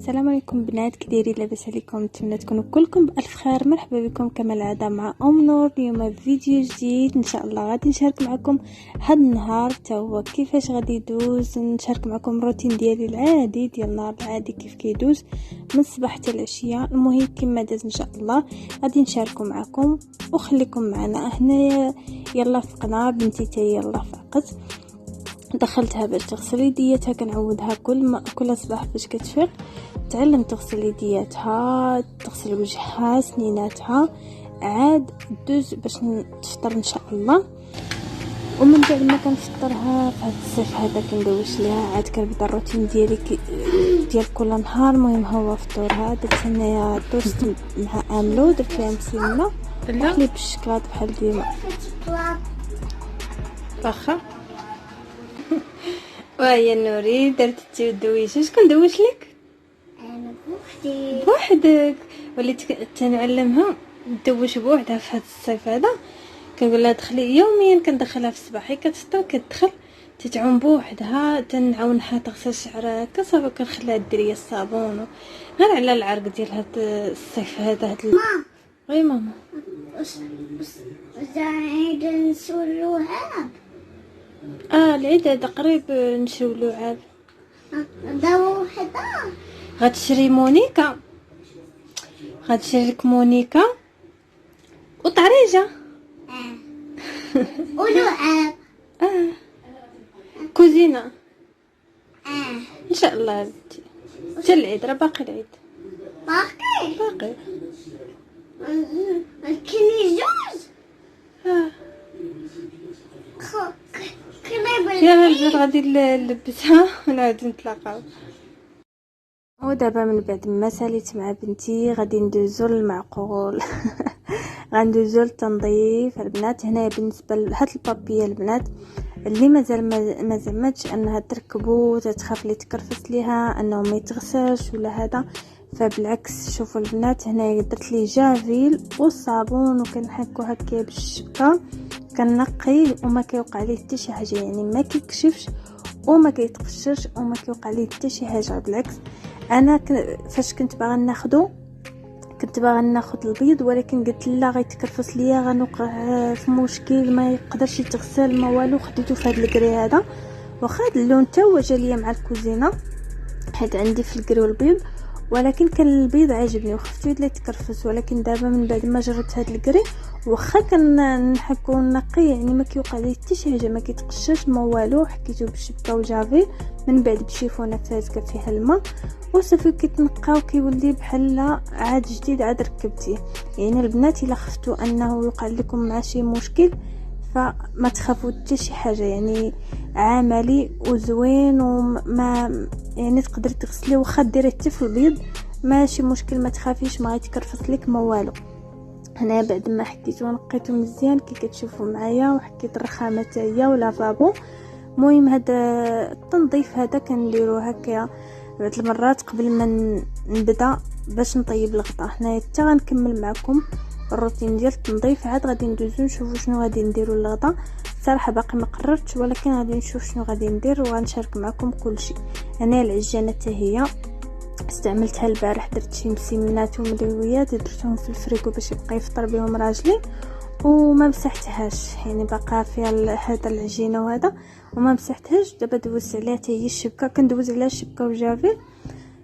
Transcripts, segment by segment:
السلام عليكم بنات، كديرين؟ لاباس عليكم؟ نتمنى تكونوا كلكم بالف خير. مرحبا بكم كما العاده مع نور. اليوم فيديو جديد ان شاء الله غادي نشارك معكم هذا النهار تا هو كيفاش غادي يدوز. نشارك معكم الروتين ديالي العادي ديال النهار العادي كيف كيدوز من الصباح حتى العشيه. المهم كما داز ان شاء الله غادي نشاركو معكم وخليكم معنا هنايا. يلا فقنا بنتي تا يلا فاقت، دخلتها باش تغسل يدياتها. كنعودها كل صباح باش كتفيق تعلم تغسل يدياتها، تغسل وجهها، سنيناتها، عاد دوز باش تفطر ان شاء الله. ومن بعد ما كنفطرها في هذا الصيف هذا كندوش ليها، عاد كنبدا الروتين ديالي ديال كل نهار. المهم هو فطورها. درت هنايا توست مع املو، درت فيها مسمنه وحليب بالشكلاط بحال ديما واخا. وهي نوري درت التدويش. شكون دوش لك؟ انا بوحدي. بوحدك؟ وليت تنعلمها تدوش بوحدها في هذا الصيف هذا. كنقول لها دخلي يوميا، كندخلها في الصباح هي كتفطر كتدخل تتعوم بوحدها، تنعاونها تغسل شعرها كصافي. كنخليها دير الصابون غير على العرق ديال هذا الصيف هذا. ماما غير ماما زايد نسولوها. العيد هذا قريب نشريو لعاب. دابا وحده غتشري مونيكا، غتشري لك مونيكا وطريجه ولعاب كوزينه ان شاء الله. بنتي حتى العيد راه باقي العيد باقي. كني جوج يلا البنات غادي نلبسها ونعاود نتلاقاو. ودابا من بعد ما ساليت مع بنتي غادي ندوزو للمعقول. غندوزو للتنظيف البنات. هنايا بالنسبه لهاد البابيه البنات اللي ما زعمتش انها تركبو تتخاف لي تكرفس ليها انه ما يتغسلش ولا هذا، فبالعكس شوفوا البنات هنايا درت ليه جافيل والصابون وكنحكو هكا بالشبكه كنقي وما كيوقع ليه حتى شي حاجه، يعني ما كيكشفش وما كيتقشرش وما كيوقع ليه حتى شي حاجه. بالعكس انا فاش كنت باغا ناخذ البيض، ولكن قلت لا غيتكرفس ليا غنوقع في مشكل ما يقدرش يتغسل ما والو. خديته في هذا الكري هذا، واخا هذا اللون تا هو جا ليا مع الكوزينه حيت عندي في الكري والبيض، ولكن كان البيض عاجبني وخفتو يدلي يتكرفس. ولكن دابا من بعد ما جربت هذا الكري واخا كنحكو نقي يعني ما كيوقع ليه حتى شي حاجه، ما كيتقشرش ما والو. حكيتو بالشبكه والجافيل من بعد بشيفونه فازكه فيها الماء وصافي كيتنقى وكيولي بحال عاد جديد عاد ركبتيه. يعني البنات الا خفتوا انه يوقع لكم مع شي مشكل فما تخافوا حتى شي حاجه، يعني عملي وزوين وما يعني تقدر تغسليه واخا ديريه حتى في البيض ماشي مشكل. ما تخافيش ما غيتكرفس لك ما والو. هنا بعد ما حكيتو ونقيتو مزيان كي كتشوفوا معايا وحكيت الرخامه حتى هي ولافابو. المهم هذا التنظيف هذا كنديرو هكا بعض المرات قبل ما نبدا باش نطيب الغطاء. هنايا حتى غنكمل معكم الروتين ديال التنظيف. عاد غادي ندوزو نشوفوا شنو غادي نديرو للغطاء. صراحه باقي ما قررتش، ولكن غادي نشوف شنو غادي ندير وغنشارك معكم كلشي. انا العجانه حتى هي استعملتها البارح، درت شي مسمنات وملويات درتهم في الفريكو باش يبقى يفطر بهم راجلي وما مسحتهاش، يعني بقى فيها هذا العجينه وهذا وما مسحتهاش. دابا دوزت عليها حتى هي الشبكه، كندوز عليها الشبكه وجافيل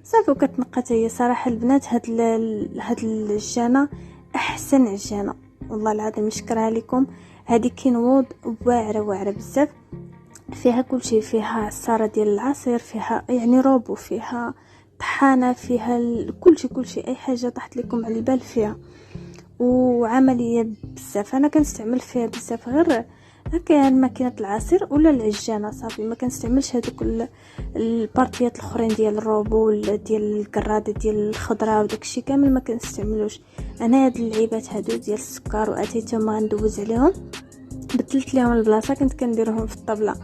صافي وكتنقى حتى هي. صراحه البنات هاد العجانه احسن عجانه والله العظيم نشكرها لكم. هذه كينوض واعره بزاف، فيها كلشي، فيها عصاره ديال العصير، فيها يعني روبو، فيها طحانه، فيها كلشي اي حاجه طاحت لكم على البال فيها، وعمليه بزاف. انا كنستعمل فيها بزاف غير هكا الماكينه العصير ولا العجانه صافي. ما كنستعملش هذوك البارتيات الاخرين ديال الروبو ديال الكراده ديال الخضره وداكشي كامل ما كنستعملوش. انا هاد اللعيبات هادو ديال السكر واتيتهم ما غندوز عليهم. بدلت لهم البلاصه، كنت كنديرهم في الطابله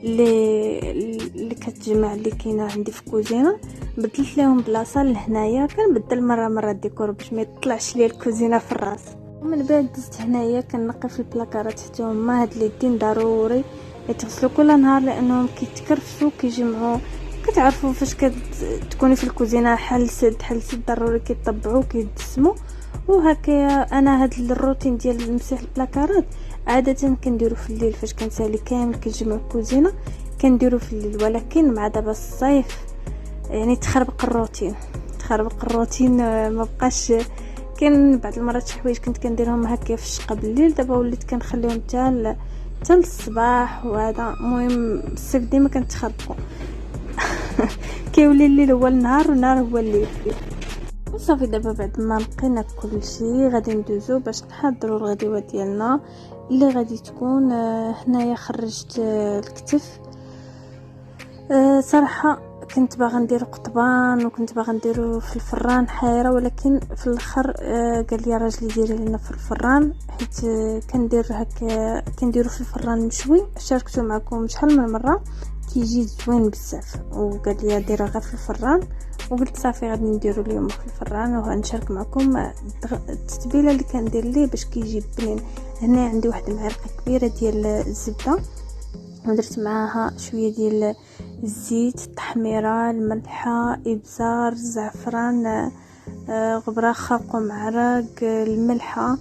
اللي كتجمع اللي كاينه عندي في الكوزينه. بدلت لهم بلاصه لهنايا، كنبدل مره الديكور باش ما يطلعش ليا الكوزينه في الراس. ومن بعد دزت هنايا كنقي في البلاكارات حتى هما هاد اليدين ضروري يتغسلوا كل نهار لانهم كيتكرفسوا كيجمعوا كتعرفوا فاش كتكوني في الكوزينه حل سد ضروري كيطبعوا كيدسموا. وهكا انا هاد الروتين ديال مسح البلاكارات عاده كنديرو في الليل فاش كنسالي كامل كنجمع الكوزينه كنديرو في الليل. ولكن مع دابا الصيف يعني تخربق الروتين ما بقاش كاين بعض المرات شي حوايج كنت كنديرهم هكا في الشقه بالليل، دابا وليت كنخليهم حتى الصباح. وهذا المهم الصيف ديما كنتخربقوا كيولي الليل هو النهار والنهار هو الليل. وصافي دابا بعد ما لقينا كل شيء غادي ندوزو باش نحضروا الغديوه ديالنا اللي غادي تكون. هنايا خرجت الكتف. صراحه كنت باغا ندير قطبان وكنت باغا نديرو في الفران حيره، ولكن في الاخر قال لي راجلي ديري لنا في الفران، حيت كندير هكا كنديرو في الفران مشوي. شاركته معكم شحال من مره كيجي زوين بزاف، وقال لي ديرها غير في الفران. وقلت صافي غادي نديرو اليوم في الفران وغنشارك معكم التتبيله اللي كندير ليه باش كيجي بنين. هنا عندي واحد المعلقه كبيره ديال الزبده، ودرت معاها شويه ديال الزيت، التحميره، الملحه، ابزار، الزعفران، غبره، خرق معرق، الملحه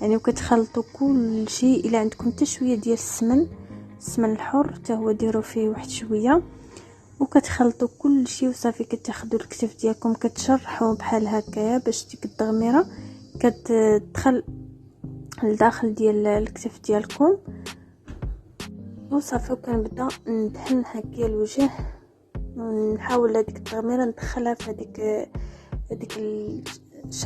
يعني. وكتخلطوا كل شيء. الى عندكم حتى شويه ديال السمن الحر حتى هو ديروا فيه واحد شويه، وكتخلطوا كل شيء. وصافي كتاخذوا الكتف ديالكم كتشرحوا بحال هكايا باش ديك التغميره كتدخل لداخل ديال الكتف ديالكم. وصافي كنبدا ندهن هكا الوجه، ونحاول هذيك التغميره ندخلها في هذيك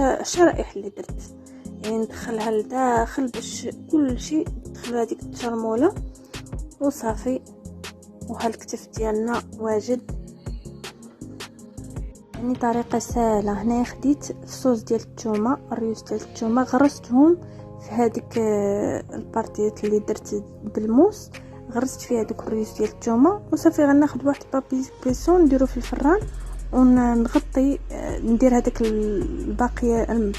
الشرائح اللي درت، يعني ندخلها لداخل باش كل شيء ندخل هذيك الترموله. وصافي وهالكتف ديالنا واجد، يعني طريقه سهله. هنا خديت الصوص ديال الثومه، الريوس ديال الثومه، غرستهم في هذيك البارتيات اللي درت بالموس، غرست فيها دوك الريوس ديال الثومه. وصافي غناخذ واحد بابي كريسون نديرو في الفران ونغطي، ندير هذاك الباقيه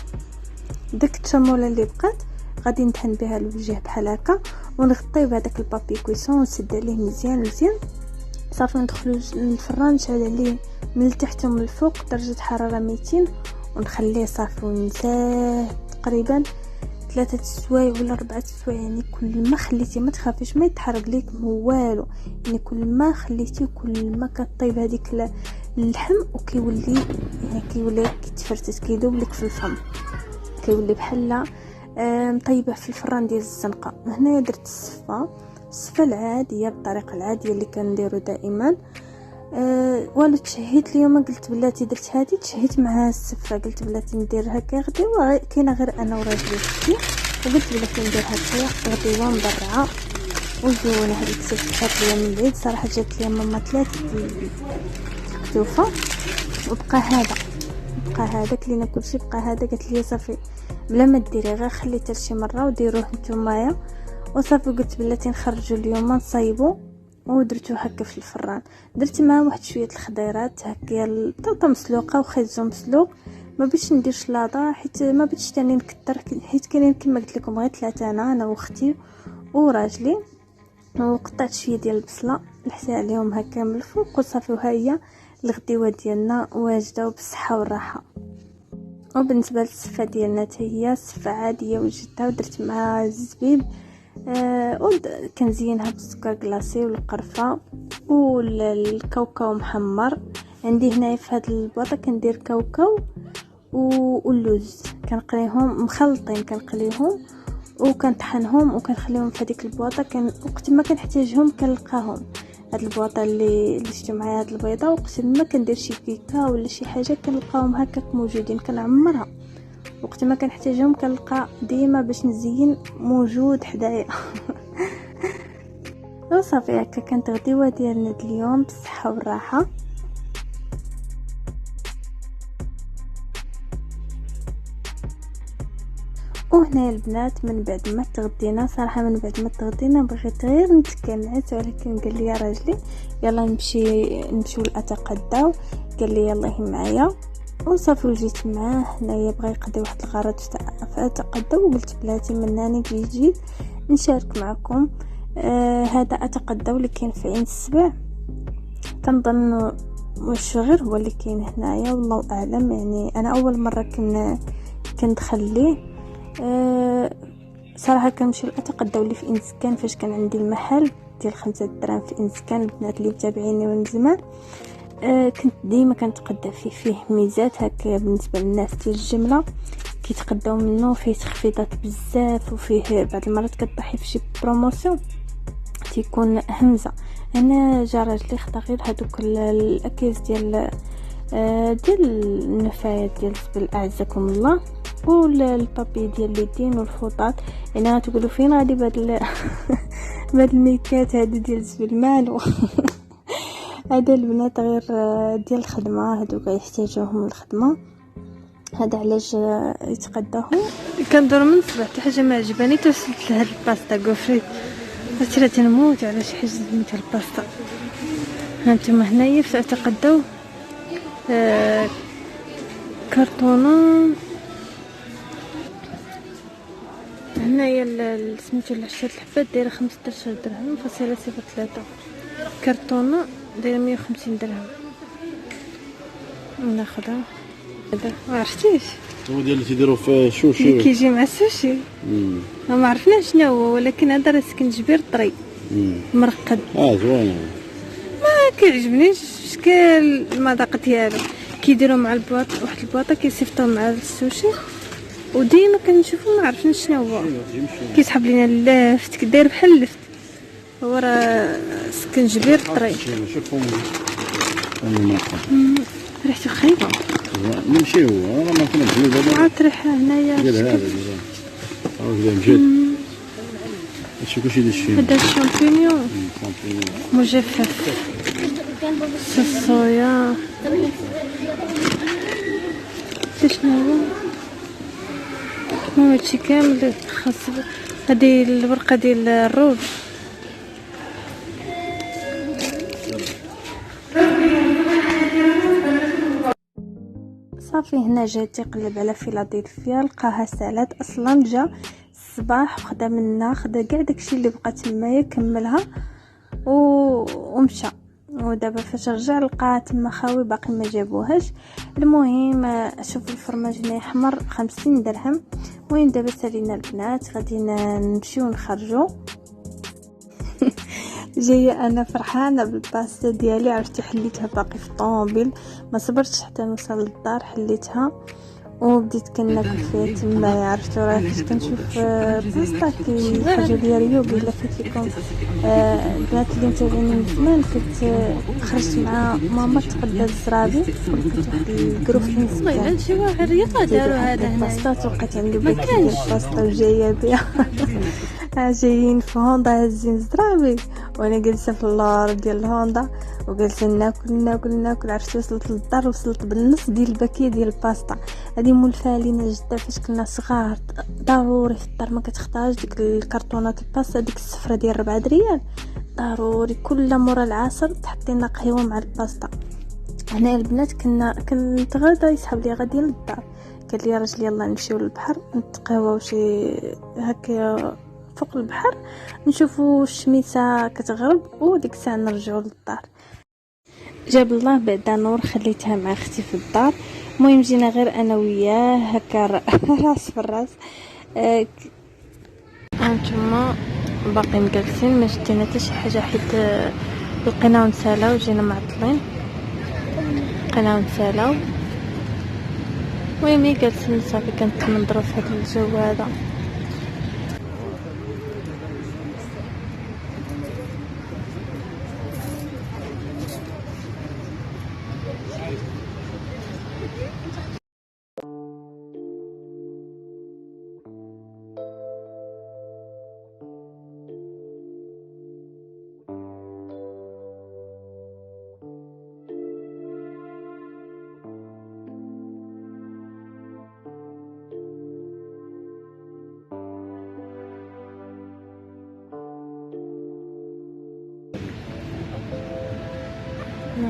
داك الترموله اللي بقات غادي ندهن بها الوجه بحال هكا، ونغطيه بهذاك البابي كويسون ونسد عليه مزيان. صافي ندخلو للفران، نشعل عليه من التحت ومن الفوق درجه حراره 200، ونخليه صافي ونساه تقريبا 3 سوايع ولا 4 سوايع. يعني كل ما خليتي ما تخافيش ما يتحرق ليك والو، يعني كل ما خليتي كل ما كطيب هذيك اللحم، وكيولي يعني كيولي كيتفرتت كيذوب لك في الفم، كيولي بحال مطيبه في الفران ديال الزنقه. هنايا درت الصفه العاديه بالطريقه العاديه اللي كنديرو دائما. والو تشهيت اليوم، قلت بلاتي درت هذه تشهيت مع السفه، قلت بلاتي ندير هكا غديوه كاينه غير انا وراجلي وختي، وقلت بلاتي ندير هكا غديوه مبرعه وزوينه. هذيك السفه جات ليا من بعيد صراحه، جات ليا ماما 3 الكتوفه. وبقى هذا كلينا كلشي، بقى هذا قالت لي صافي بلا ما ديري غير خليه حتى شي مره وديروه نتومايا. وصافي قلت بلاتي نخرجوا اليوم نصايبوا، ودرتو هكا في الفران. درت معاه واحد شويه الخضيرات هكا، البطاطا مسلوقه وخيزو مسلوق. ما بغيتش ندير شلاضه حيت ما بغيتش تاني نكثر، حيت كاينين كما قلت لكم غير 3 انا واختي وراجلي. وقطعت شويه ديال البصله لحسها عليهم هكا من الفوق. وصافي وها هي الغديوه ديالنا واجده وبالصحه والراحه. وبالنسبه للسفه ديالنا حتى هي سفه عاديه وجدتها، ودرت معها الزبيب، كنزينها بالسكر كلاصي والقرفه والكاوكاو محمر. عندي هنا في هذا البواطه كندير كاوكاو واللوز، كنقليهم مخلطين، كنقليهم وكنطحنهم وكنخليهم في هذيك البواطه. وقت ما كنحتاجهم كنلقاهم. هاد البواطه اللي شفتو معايا هاد البيضه، وقت ما كندير شي كيكه ولا شي حاجه كنلقاهم هكاك موجودين، كنعمرها وقت ما كنحتاجهم كنلقى ديما باش نزين موجود حدايا. وصافي هكا كانت غديوه ديالنا اليوم بالصحه والراحه. وهنا البنات من بعد ما تغدينا، صراحه من بعد ما تغدينا بغيت غير نتكنعس، ولكن قال لي يا راجلي يلا نمشيو لاتقداو، قال لي يلا هي معايا. وصافي وجيت معاه. هنايا بغى يقضي واحد الغرض في اتقداو، وقلت بلاتي مناني جيت نشارك معكم. هذا اتقداو اللي كاين في عين السبع، كنظن واش غير هو اللي كاين هنايا والله اعلم. يعني انا اول مره كندخل ليه. صراحه كنمشي اتقداو لي في انسكان فاش كان عندي المحل ديال 5 دراهم في انسكان. البنات اللي متابعيني من زمان كنت ديما كنتقدى فيه ميزات هكا بالنسبه للناس ديال الجمله كيتقداو منه، فيه تخفيضات بزاف، وفيه بعض المرات كتضحي في شي بروموسيون تيكون همزه. انا جا راجلي خدا غير هذوك الاكياس ديال النفايات ديال الزبل اعزكم الله، والبابي ديال اليدين والفوطات. انا تقولوا فين غادي بهاد الميكات هادو ديال الزبل مالو هذا البنات غير ديال الخدمه، هذوك يحتاجوهم الخدمه، هذا علاش يتقداهم. كندور من الصباح حتى حاجه ما عجباني توصلت لهاد الباستا غوفريت، قلت تنموت على شي حاجه سميتها الباستا. هانتوما هنايا تقداو كرتونه. هنايا سميتو العشرة الحبات دايره 15 درهم فاصله 03، كرتونه دايره 150 درهم. ناخذها هذا ما عرفتيش هو ديال اللي تيديروا في الشوشي اللي كيجي مع السوشي. ما عرفناش شنو هو، ولكن هذا راه سكنجبير طري مرقد. زوين. ما كيعجبنيش شكل المذاق ديالو. كيديروا مع البواط واحد البواطه كيصيفطوه مع السوشي، وديما كنشوفو ما عرفناش شنو هو. كيسحب لينا اللفت كداير بحال اللفت، هو راه سكنجبير طري. شوفوا المرقد ريحته خايبه. نمشي هو راه ما كنا نجيو دابا عاد ريحه هنايا ديال هذا مجد هادشي كلشي ديال الشين. هذا الشامبينيون مجفف، الصويا شنو هو. المهم هادشي كامل خاص. هذه الورقه ديال الروج. صافي هنا جا تيقلب على فيلادلفيا، لقاها سالات اصلا. جا الصباح وخدا منا، خدا كاع داكشي اللي بقى تمايا كملها ومشى. ودابا فاش رجع لقاها تما خاوي باقي ما جابوهاش. المهم شوف الفرماج هنا احمر 50 درهم. المهم دابا سالينا البنات غادي نمشيو نخرجوا جايه انا فرحانه بالباستا ديالي. عرفتي حليتها باقي في الطوموبيل، ما صبرتش حتى نوصل للدار حليتها وبديت كناكل فيها تما. عرفتوا راه فاش كنشوف باستا كيخرجوا لي ريوق. الا فات لكم البنات اللي متابعيني من زمان، كنت خرجت مع ماما تقدى الزرابي ولقيت واحد الجروب في انستغرام شي واحد رياضه داروا هذا هنا. الباستا وقعت عنده باكيت ديال الباستا وجايه بها جايين في هوندا هازين الزرابي وانا جالسه في اللور ديال الهوندا وجالسه ناكل. عرفتي وصلت للدار وصلت بالنص ديال الباكيه ديال الباستا. هذه مولفه لينا جده فاش كنا صغار، ضروري في الدار ما كتختارش ديك الكرتونات الباستا ديك الصفرة ديال 4 ريال، ضروري كل مورا العصر تحطي لنا قهوه مع الباستا. هنا البنات كنت غادا يسحب لي غادي للدار، قال لي راجلي يلا نمشيو للبحر نتقهواو شي هكا فوق البحر نشوفوا الشميسه كتغرب وديك الساعه نرجعوا للدار. جاب الله بعدا نور خليتها مع اختي في الدار. المهم جينا غير انا وياه هكا راس في الراس. انتما باقيين جالسين ما شدينا حتى شي حاجه حيت لقيناهم نسالاو وجينا معطلين لقيناهم نسالاو. المهم جالسين صافي كنتمنظروا في هذا الجو هذا.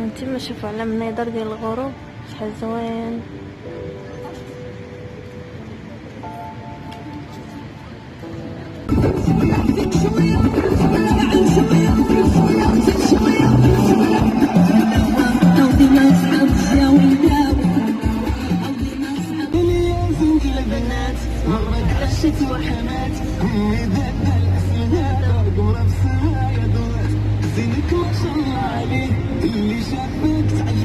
انتما شوفوا على المنظر ديال الغروب شحال زوين. بنات مرة عشت وحمات أمي ذا الأسماء قمرة بسماء يا دوات زينك ما شاء الله عليه اللي شافك تعجب